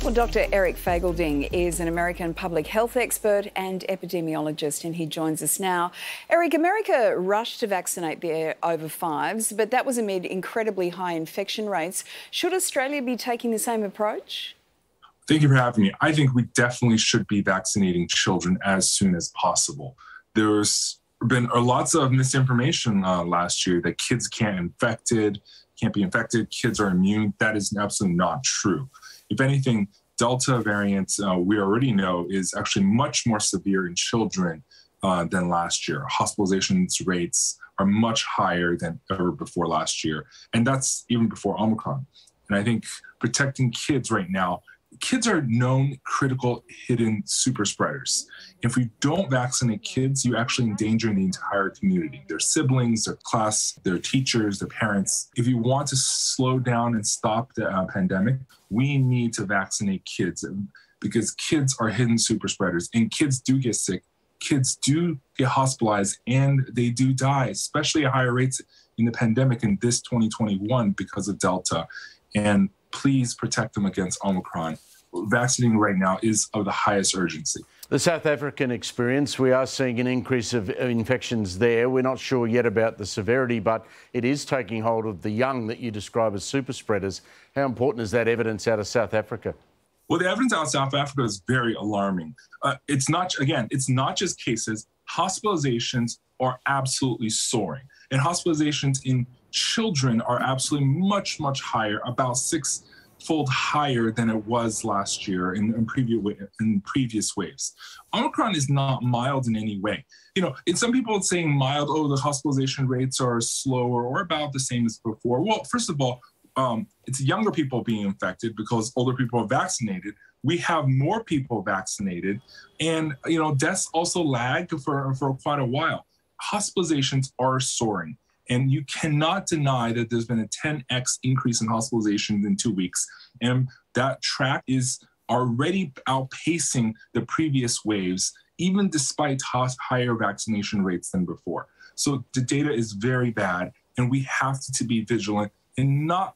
Well, Dr. Eric Fagelding is an American public health expert and epidemiologist, and he joins us now. Eric, America rushed to vaccinate their over fives, but that was amid incredibly high infection rates. Should Australia be taking the same approach? Thank you for having me. I think we definitely should be vaccinating children as soon as possible. There's been lots of misinformation last year that kids can't be infected, kids are immune. That is absolutely not true. If anything, Delta variant, we already know, is actually much more severe in children than last year. Hospitalizations rates are much higher than ever before last year. And that's even before Omicron. And I think protecting kids right now, kids are known critical hidden super spreaders. If we don't vaccinate kids, you actually endanger the entire community, their siblings, their class, their teachers, their parents. If you want to slow down and stop the pandemic, we need to vaccinate kids because kids are hidden super spreaders and kids do get sick. Kids do get hospitalized and they do die, especially at higher rates in the pandemic in this 2021 because of Delta. And please protect them against Omicron. Vaccinating right now is of the highest urgency. The South African experience, we are seeing an increase of infections there. We're not sure yet about the severity, but it is taking hold of the young that you describe as super spreaders. How important is that evidence out of South Africa? Well, the evidence out of South Africa is very alarming. It's not just cases. Hospitalizations are absolutely soaring. And hospitalizations in children are absolutely much, much higher, about six-fold higher than it was last year in previous waves. Omicron is not mild in any way. Some people are saying mild, the hospitalization rates are slower or about the same as before. Well, first of all, it's younger people being infected because older people are vaccinated. We have more people vaccinated, and deaths also lag for quite a while. Hospitalizations are soaring. And you cannot deny that there's been a 10x increase in hospitalizations in 2 weeks. And that track is already outpacing the previous waves, even despite higher vaccination rates than before. So the data is very bad, and we have to be vigilant and not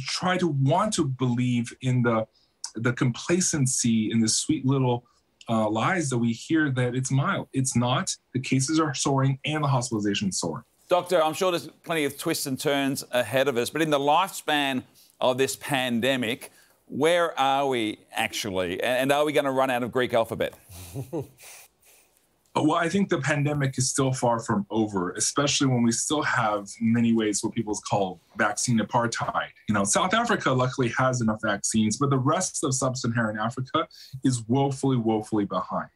try to want to believe in the complacency in the sweet little lies that we hear that it's mild. It's not. The cases are soaring and the hospitalizations soaring. Doctor, I'm sure there's plenty of twists and turns ahead of us, but in the lifespan of this pandemic, where are we actually? And are we going to run out of Greek alphabet? Well, I think the pandemic is still far from over, especially when we still have in many ways what people call vaccine apartheid. South Africa luckily has enough vaccines, but the rest of sub-Saharan Africa is woefully, woefully behind.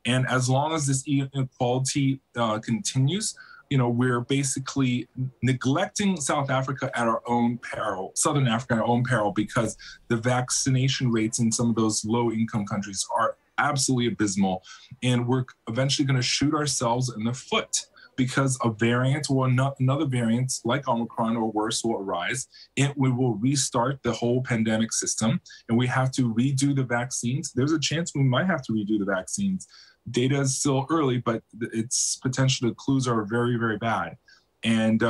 And as long as this inequality continues, we're basically neglecting South Africa at our own peril, Southern Africa at our own peril, because the vaccination rates in some of those low-income countries are absolutely abysmal, and we're eventually going to shoot ourselves in the foot because a variant or another variant like Omicron or worse will arise, and we will restart the whole pandemic system, and we have to redo the vaccines. There's a chance we might have to redo the vaccines. Data is still early, but its potential clues are very, very bad. And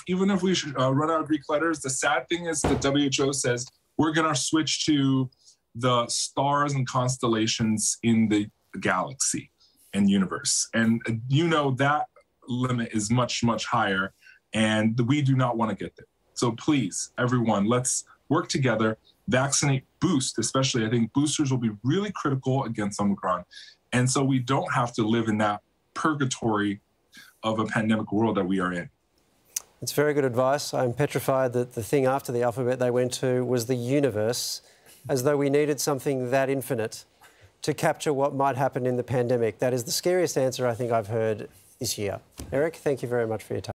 even if we should run out of Greek letters, the sad thing is the WHO says we're going to switch to the stars and constellations in the galaxy and universe. And that limit is much, much higher, and we do not want to get there. So please, everyone, let's work together, vaccinate, boost, especially. I think boosters will be really critical against Omicron. And so we don't have to live in that purgatory of a pandemic world that we are in. It's very good advice. I'm petrified that the thing after the alphabet they went to was the universe, as though we needed something that infinite to capture what might happen in the pandemic. That is the scariest answer I think I've heard this year. Eric, thank you very much for your time.